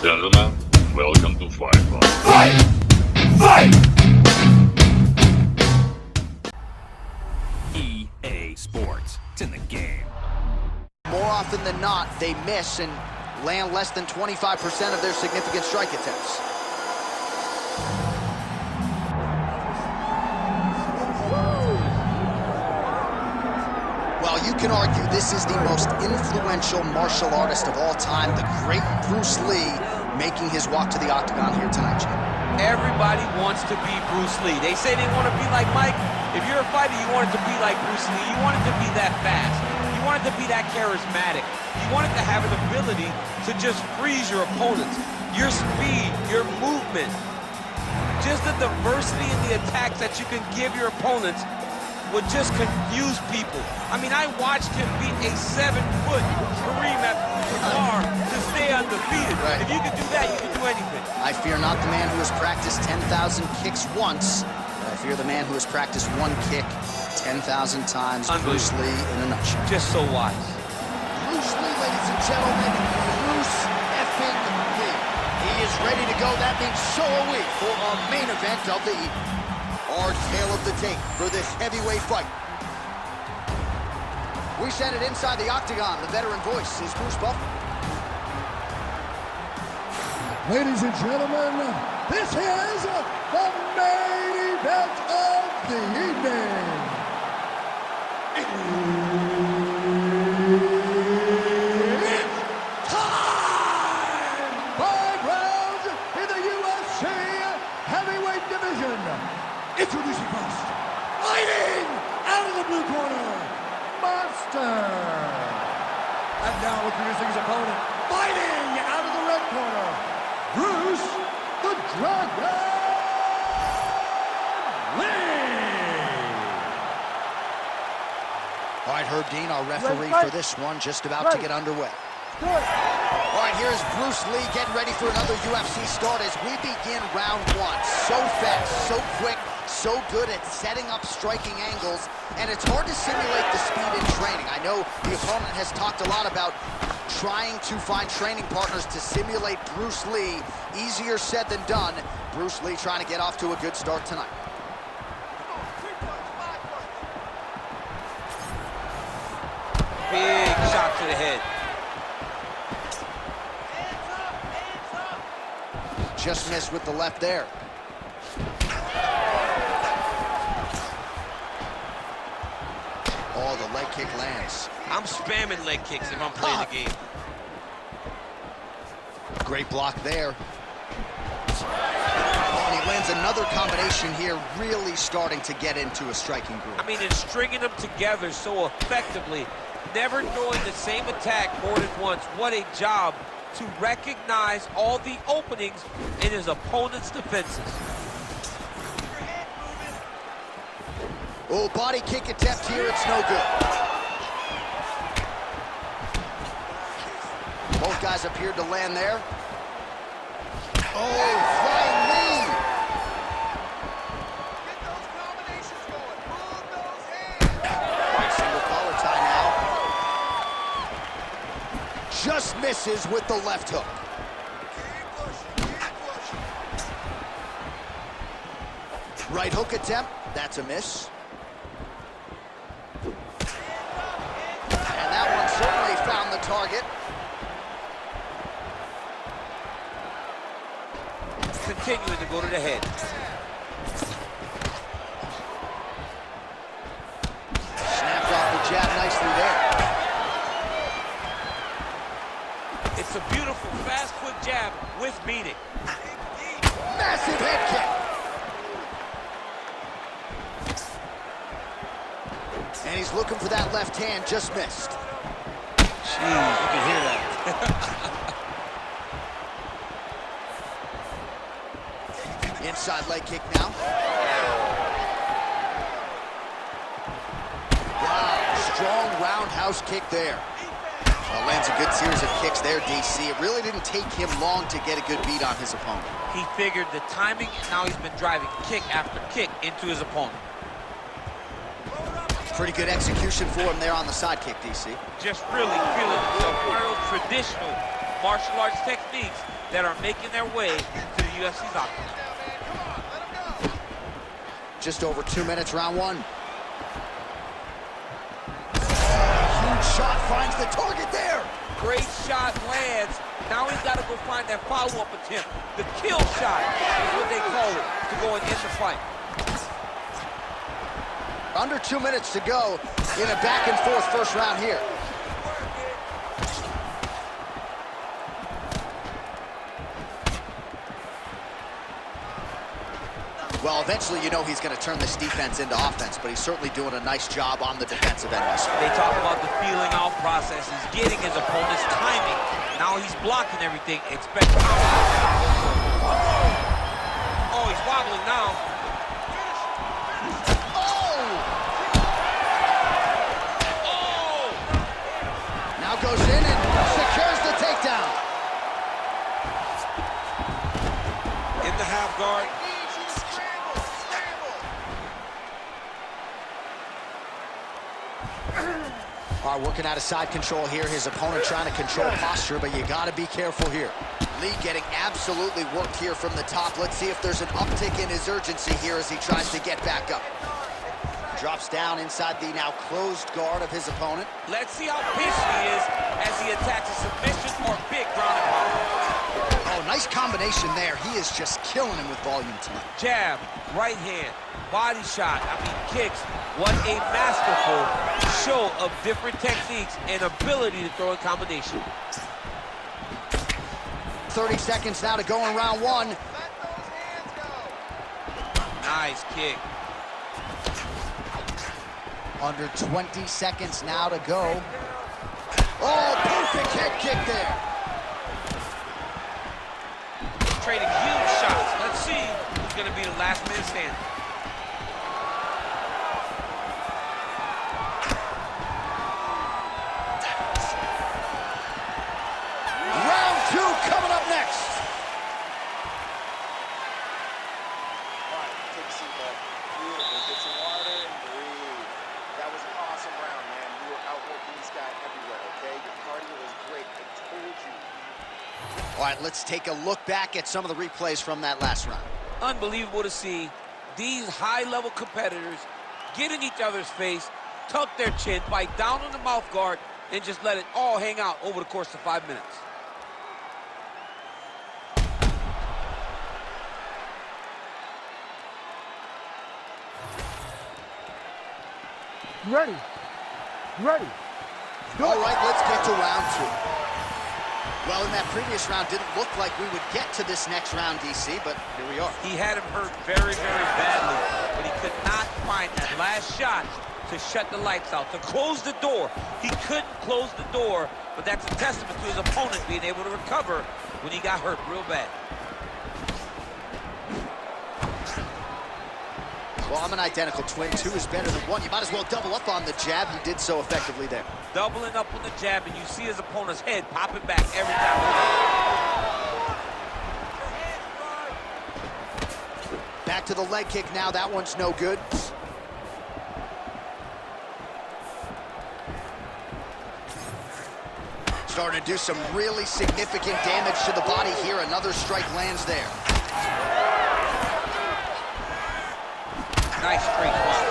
Gentlemen, welcome to Fight Club. Fight! Fight! EA Sports. It's in the game. More often than not, they miss and land less than 25% of their significant strike attempts. Well, you can argue this is the most influential martial artist of all time, the great Bruce Lee, making his walk to the octagon here tonight, Jim. Everybody wants to be Bruce Lee. They say they want to be like Mike. If you're a fighter, you want it to be like Bruce Lee. You want it to be that fast. You want it to be that charismatic. You want it to have an ability to just freeze your opponents. Your speed, your movement, just the diversity in the attacks that you can give your opponents would just confuse people. I mean, I watched him beat a 7-foot Kareem Abdul-Jabbar to stay undefeated. Right. If you can do that, you can do anything. I fear not the man who has practiced 10,000 kicks once, but I fear the man who has practiced one kick 10,000 times. Bruce Lee in a nutshell. Just so wise. Bruce Lee, ladies and gentlemen, Bruce effing Lee. He is ready to go. That means so are we for our main event of the evening. Our tale of the tape for this heavyweight fight. We send it inside the octagon. The veteran voice is Bruce Buffer. Ladies and gentlemen, this is the main event of the evening. It's time! 5 rounds in the UFC heavyweight division. Introducing first, fighting out of the blue corner, Monster. And now introducing his opponent, fighting out of the red corner, Bruce the Dragon Lee. All right, Herb Dean, our referee for this one, just about to get underway. All right, here's Bruce Lee getting ready for another UFC start as we begin round one. So fast, so quick, so good at setting up striking angles, and it's hard to simulate the speed in training. I know the opponent has talked a lot about trying to find training partners to simulate Bruce Lee. Easier said than done. Bruce Lee trying to get off to a good start tonight. Big shot to the head. Just missed with the left there. Oh, the leg kick lands. I'm spamming leg kicks if I'm playing the game. Great block there. Oh, and he lands another combination here, really starting to get into a striking groove. I mean, it's stringing them together so effectively, never knowing the same attack more than once. What a job to recognize all the openings in his opponent's defenses. Oh, body kick attempt here, it's no good. Both guys appeared to land there. Oh, flying knee. Get those combinations going. Move those hands. All right, single collar tie now. Just misses with the left hook. Keep pushing. Right hook attempt, that's a miss. And that one certainly found the target. Continuing to go to the head. Snapped off the jab nicely there. It's a beautiful fast foot jab with meaning. Massive head kick. And he's looking for that left hand, just missed. Jeez, you can hear that. Inside leg kick now. Wow, strong roundhouse kick there. Well, lands a good series of kicks there, DC. It really didn't take him long to get a good beat on his opponent. He figured the timing, and now he's been driving kick after kick into his opponent. Pretty good execution for him there on the side kick, DC. Just really feeling himself. One of those traditional martial arts techniques that are making their way to the UFC's octagon. Just over 2 minutes, round one. Huge shot finds the target there. Great shot lands. Now he's got to go find that follow-up attempt. The kill shot is what they call it to go and end the fight. Under 2 minutes to go in a back-and-forth first round here. Well, eventually, you know he's going to turn this defense into offense, but he's certainly doing a nice job on the defensive end. They talk about the feeling out process. He's getting his opponent's timing. Now he's blocking everything. Expect power. Oh, he's wobbling now. Now goes in and secures the takedown. In the half guard. All right, working out of side control here. His opponent trying to control posture, but you got to be careful here. Lee getting absolutely worked here from the top. Let's see if there's an uptick in his urgency here as he tries to get back up. Drops down inside the now closed guard of his opponent. Let's see how patient he is as he attacks a submission or big ground and pound. Oh, nice combination there. He is just killing him with volume tonight. Jab, right hand, body shot, kicks. What a masterful show of different techniques and ability to throw in combination. 30 seconds now to go in round one. Let those hands go. Nice kick. Under 20 seconds now to go. Oh, perfect head kick there. Trading huge shots. Let's see who's going to be the last man standing. Round two coming up next. All right, take a seat, bud. Beautiful. Get some water and breathe. That was an awesome round, man. You were outworking this guy everywhere, okay? Your cardio was great. I told you. All right, let's take a look back at some of the replays from that last round. Unbelievable to see these high-level competitors get in each other's face, tuck their chin, bite down on the mouth guard, and just let it all hang out over the course of 5 minutes. Ready. Ready. All right, let's get to round two. Well, in that previous round, didn't look like we would get to this next round, DC, but here we are. He had him hurt very, very badly, but he could not find that last shot to shut the lights out, to close the door. He couldn't close the door, but that's a testament to his opponent being able to recover when he got hurt real bad. Well, I'm an identical twin. 2 is better than 1. You might as well double up on the jab. You did so effectively there. Doubling up on the jab, and you see his opponent's head popping back every time. Back to the leg kick now. That one's no good. Starting to do some really significant damage to the body here. Another strike lands there. Nice straight punch.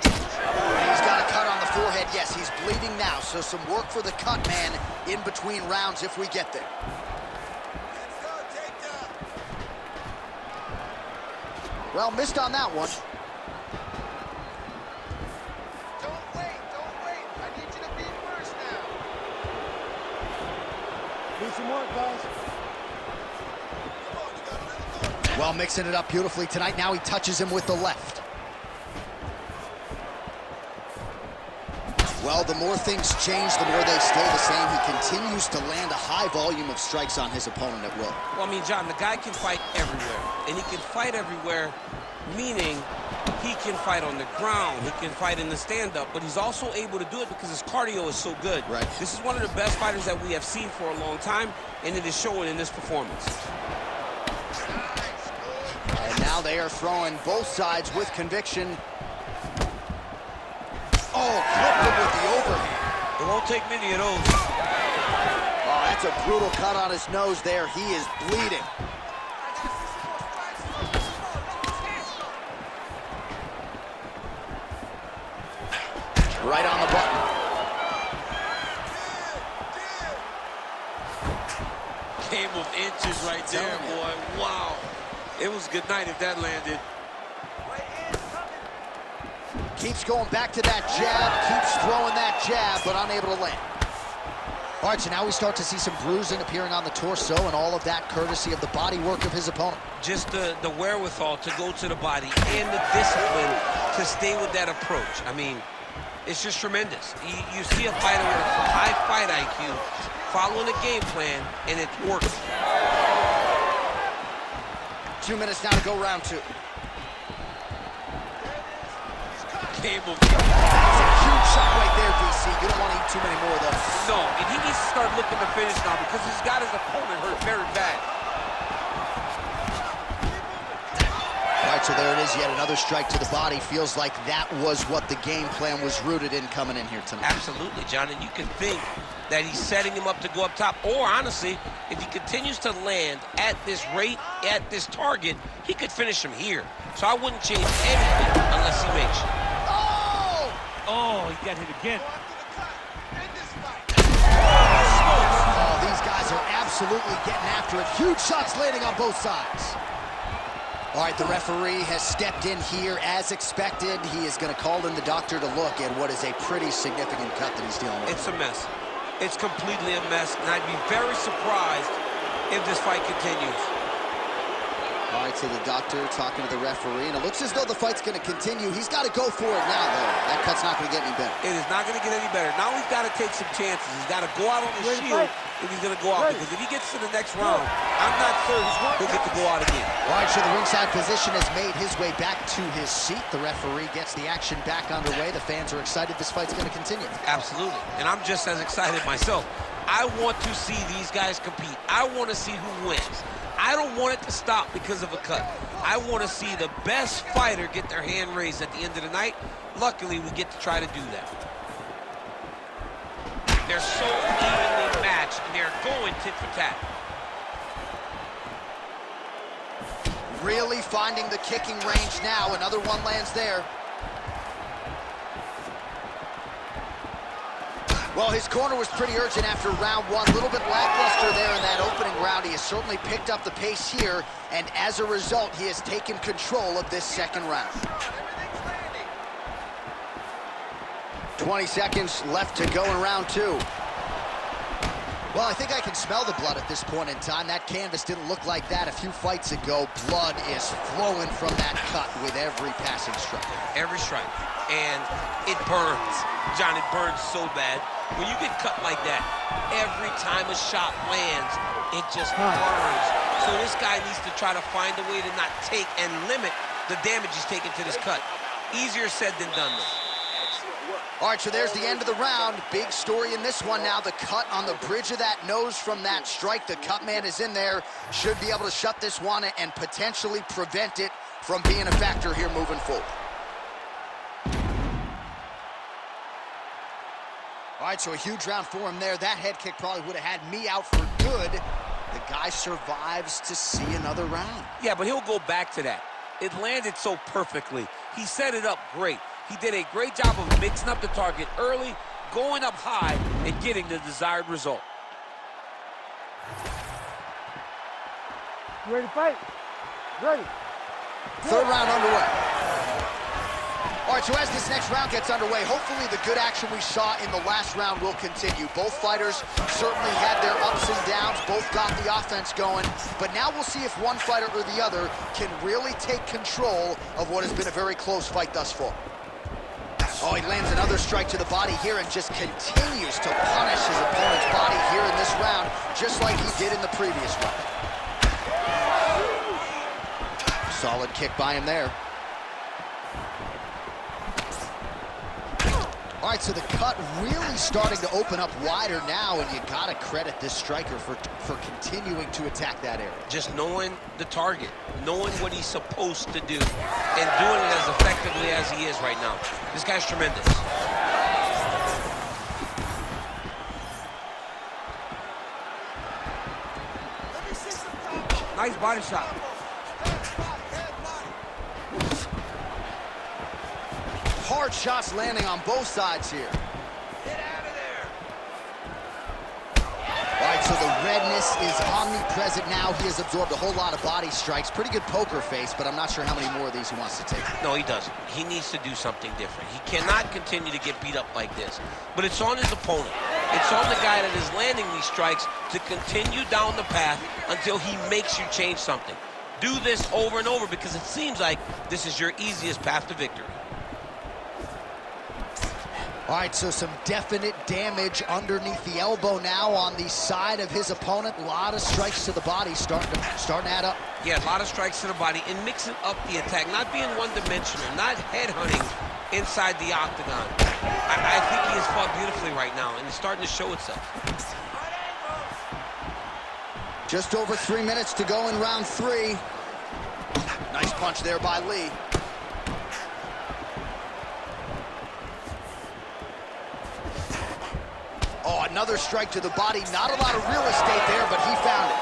He's got a cut on the forehead. Yes, he's bleeding now. So some work for the cut man in between rounds if we get there. Let's go, takedown. Well, missed on that one. Don't wait, don't wait. I need you to be first now. Need some work, guys. Come on, you got another one. Well, mixing it up beautifully tonight. Now he touches him with the left. Well, the more things change, the more they stay the same. He continues to land a high volume of strikes on his opponent at will. Well, I mean, John, the guy can fight everywhere. And he can fight everywhere, meaning he can fight on the ground. He can fight in the stand-up. But he's also able to do it because his cardio is so good. Right. This is one of the best fighters that we have seen for a long time, and it is showing in this performance. And now they are throwing both sides with conviction. take many of those. Oh, that's a brutal cut on his nose there. He is bleeding. Right on the button. Game of inches right there, boy. Wow. It was good night if that landed. Keeps going back to that jab, keeps throwing that jab, but unable to land. All right, so now we start to see some bruising appearing on the torso, and all of that courtesy of the body work of his opponent. Just the wherewithal to go to the body and the discipline to stay with that approach. I mean, it's just tremendous. You see a fighter with a high fight IQ following a game plan, and it's working. 2 minutes now to go round 2. Game of... That's a huge shot right there, DC. You don't want to eat too many more of those. No, and he needs to start looking to finish now because he's got his opponent hurt very bad. All right, so there it is, yet another strike to the body. Feels like that was what the game plan was rooted in coming in here tonight. Absolutely, John, and you can think that he's setting him up to go up top. Or, honestly, if he continues to land at this rate, at this target, he could finish him here. So I wouldn't change anything unless he makes it. Oh, he got hit again. Oh, these guys are absolutely getting after it. Huge shots landing on both sides. All right, the referee has stepped in here as expected. He is going to call in the doctor to look at what is a pretty significant cut that he's dealing with. It's a mess. It's completely a mess, and I'd be very surprised if this fight continues. All right, so the doctor talking to the referee, and it looks as though the fight's going to continue. He's got to go for it now, though. That cut's not going to get any better. It is not going to get any better. Now he's got to take some chances. He's got to go out on the shield if he's going to go out, because if he gets to the next round, I'm not sure he'll get to go out again. All right, so the ringside physician has made his way back to his seat. The referee gets the action back underway. The fans are excited this fight's going to continue. Absolutely, and I'm just as excited myself. I want to see these guys compete. I want to see who wins. I don't want it to stop because of a cut. I want to see the best fighter get their hand raised at the end of the night. Luckily, we get to try to do that. They're so evenly matched, and they're going tit for tat. Really finding the kicking range now. Another one lands there. Well, his corner was pretty urgent after round 1. A little bit lackluster there in that opening round. He has certainly picked up the pace here, and as a result, he has taken control of this second round. 20 seconds left to go in round 2. Well, I think I can smell the blood at this point in time. That canvas didn't look like that a few fights ago. Blood is flowing from that cut with every passing strike. Every strike. And it burns. John, it burns so bad. When you get cut like that, every time a shot lands, it just burns. So this guy needs to try to find a way to not take and limit the damage he's taking to this cut. Easier said than done, though. All right, so there's the end of the round. Big story in this one now. The cut on the bridge of that nose from that strike. The cut man is in there. Should be able to shut this one and potentially prevent it from being a factor here moving forward. All right, so a huge round for him there. That head kick probably would have had me out for good. The guy survives to see another round. Yeah, but he'll go back to that. It landed so perfectly. He set it up great. He did a great job of mixing up the target early, going up high, and getting the desired result. You ready to fight? Ready. Third round underway. All right, so as this next round gets underway, hopefully the good action we saw in the last round will continue. Both fighters certainly had their ups and downs, both got the offense going, but now we'll see if one fighter or the other can really take control of what has been a very close fight thus far. Oh, he lands another strike to the body here and just continues to punish his opponent's body here in this round, just like he did in the previous round. Solid kick by him there. All right, so the cut really starting to open up wider now, and you got to credit this striker for continuing to attack that area. Just knowing the target, knowing what he's supposed to do, and doing it as effectively as he is right now. This guy's tremendous. Nice body shot. Hard shots landing on both sides here. All right, so the redness is omnipresent now. He has absorbed a whole lot of body strikes. Pretty good poker face, but I'm not sure how many more of these he wants to take. No, he doesn't. He needs to do something different. He cannot continue to get beat up like this. But it's on his opponent. It's on the guy that is landing these strikes to continue down the path until he makes you change something. Do this over and over because it seems like this is your easiest path to victory. All right, so some definite damage underneath the elbow now on the side of his opponent. A lot of strikes to the body starting to add up. Yeah, a lot of strikes to the body and mixing up the attack, not being one-dimensional, not headhunting inside the octagon. I think he has fought beautifully right now, and it's starting to show itself. Just over 3 minutes to go in round 3. Nice punch there by Lee. Oh, another strike to the body. Not a lot of real estate there, but he found it.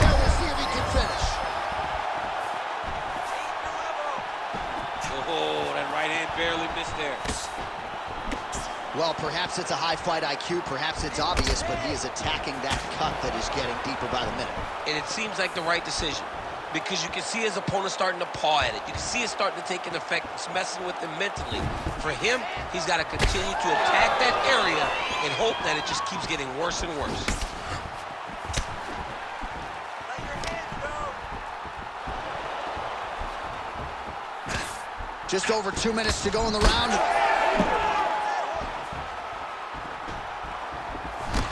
We'll see if he can finish. Oh, that right hand barely missed there. Well, perhaps it's a high fight IQ, perhaps it's obvious, but he is attacking that cut that is getting deeper by the minute. And it seems like the right decision because you can see his opponent starting to paw at it. You can see it starting to take an effect. It's messing with him mentally. For him, he's got to continue to attack that area and hope that it just keeps getting worse and worse. Just over 2 minutes to go in the round.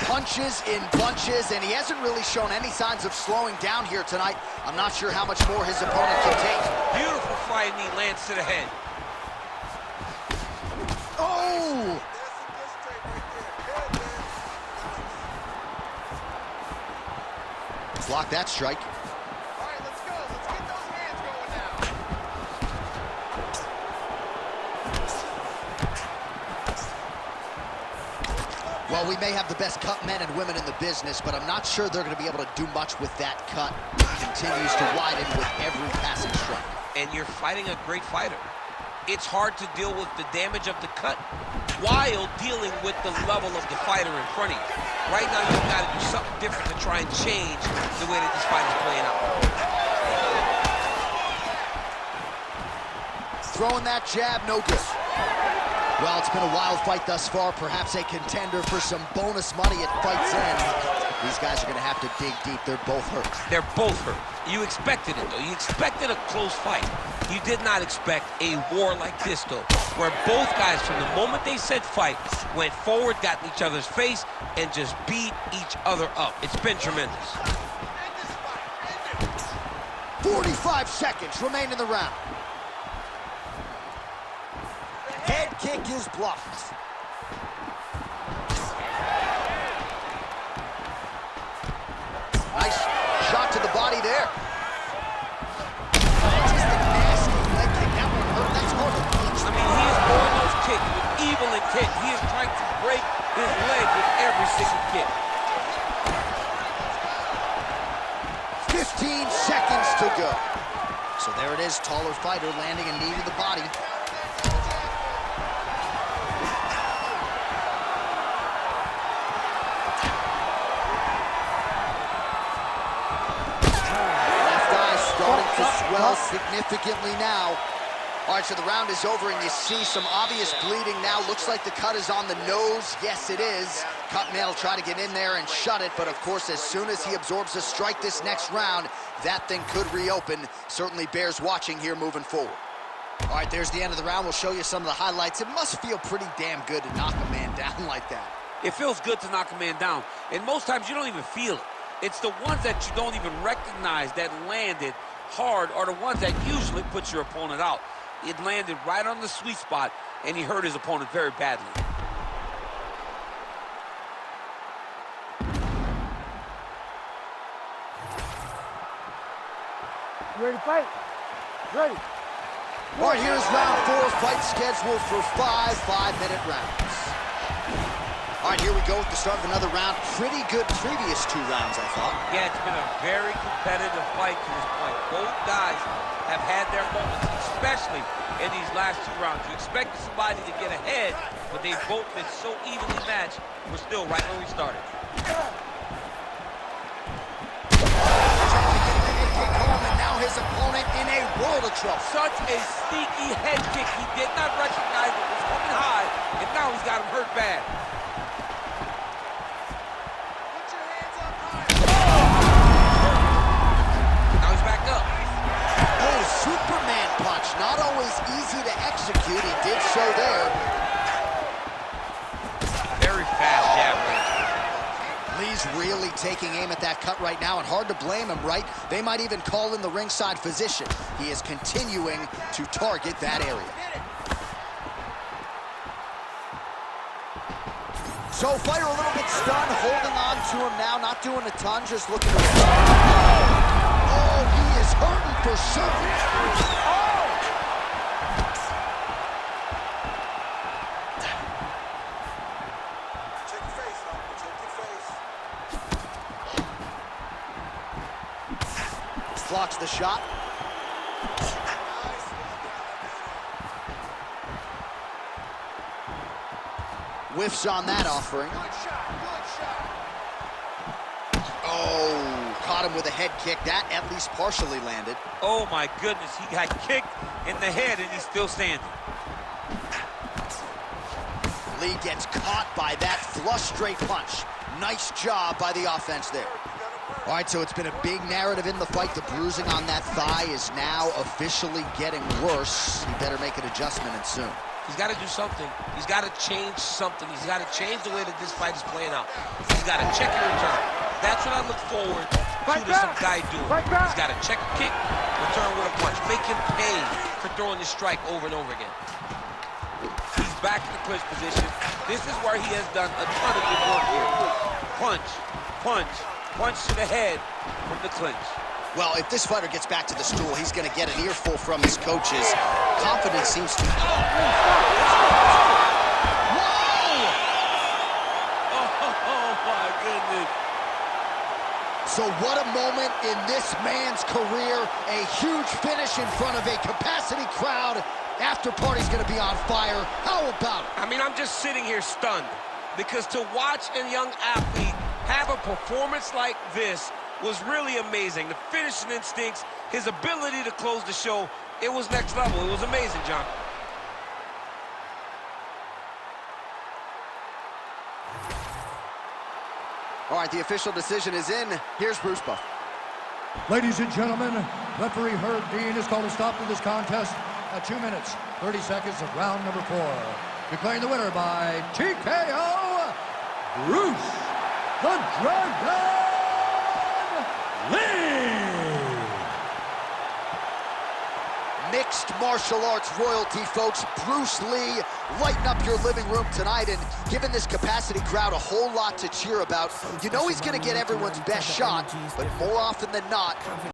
Punches in bunches, and he hasn't really shown any signs of slowing down here tonight. I'm not sure how much more his opponent can take. Beautiful flying knee lands to the head. Oh! Block that strike. All right, let's go. Let's get those hands going now. Well, we may have the best cut men and women in the business, but I'm not sure they're going to be able to do much with that cut. Continues to widen with every passing strike. And you're fighting a great fighter. It's hard to deal with the damage of the cut while dealing with the level of the fighter in front of you. Right now, you've got to do something different to try and change the way that this fight is playing out. Throwing that jab, no good. Well, it's been a wild fight thus far, perhaps a contender for some bonus money at fight's end. These guys are going to have to dig deep. They're both hurt. They're both hurt. You expected it, though. You expected a close fight. You did not expect a war like this, though, where both guys, from the moment they said fight, went forward, got in each other's face, and just beat each other up. It's been tremendous. 45 seconds remain in the round. Head kick is blocked. Nice shot to the body there. Just a nasty leg kick. That one hurt. That's hard to punch. I mean, he is throwing those kicks with evil intent. He is trying to break his leg with every single kick. 15 seconds to go. So there it is, taller fighter landing a knee to the body. To swell significantly now. All right, so the round is over, and you see some obvious bleeding now. Looks like the cut is on the nose. Yes, it is. Cutman will try to get in there and shut it, but of course, as soon as he absorbs a strike this next round, that thing could reopen. Certainly bears watching here moving forward. All right, there's the end of the round. We'll show you some of the highlights. It must feel pretty damn good to knock a man down like that. It feels good to knock a man down, and most times you don't even feel it. It's the ones that you don't even recognize that landed hard are the ones that usually put your opponent out. It landed right on the sweet spot, and he hurt his opponent very badly. Ready to fight? Ready. All right, here's round 4, fight scheduled for 5 5-minute rounds. All right, here we go with the start of another round. Pretty good previous 2 rounds, I thought. Yeah, it's been a very competitive fight to this point. Both guys have had their moments, especially in these last 2 rounds. You expected somebody to get ahead, but they've both been so evenly matched. We're still right where we started. And now his opponent in a world of trouble. Such a sneaky head kick. He did not recognize it was coming high, and now he's got him hurt bad. Now he's back up. Oh, Superman punch. Not always easy to execute. He did so there. Very fast jab range. Lee's really taking aim at that cut right now, and hard to blame him, right? They might even call in the ringside physician. He is continuing to target that area. So fighter a little bit stunned, holding on to him now, not doing a ton, just looking to... Oh, he is hurting for sure. Blocks the shot. Whiffs on that offering. Oh, caught him with a head kick. That at least partially landed. Oh my goodness, he got kicked in the head and he's still standing. Lee gets caught by that flush straight punch. Nice job by the offense there. All right, so it's been a big narrative in the fight. The bruising on that thigh is now officially getting worse. He better make an adjustment, and soon. He's got to do something. He's got to change something. He's got to change the way that this fight is playing out. He's got to check and return. That's what I look forward to this guy doing. He's got to check a kick, return with a punch. Make him pay for throwing this strike over and over again. He's back in the clinch position. This is where he has done a ton of good work here. Punch, punch. Punch to the head from the clinch. Well, if this fighter gets back to the stool, he's going to get an earful from his coaches. Confidence seems to... Whoa! Oh my goodness. So what a moment in this man's career. A huge finish in front of a capacity crowd. After party's going to be on fire. How about it? I mean, I'm just sitting here stunned because to watch a young athlete have a performance like this was really amazing. The finishing instincts, his ability to close the show, it was next level. It was amazing, John. All right, the official decision is in. Here's Bruce Buff. Ladies and gentlemen, referee Herb Dean has called a stop to this contest at 2 minutes, 30 seconds of round number 4. Declaring the winner by TKO, Bruce the Dragon Lee! Mixed martial arts royalty, folks. Bruce Lee, lighten up your living room tonight and giving this capacity crowd a whole lot to cheer about. You know he's going to get everyone's best shot, but more often than not,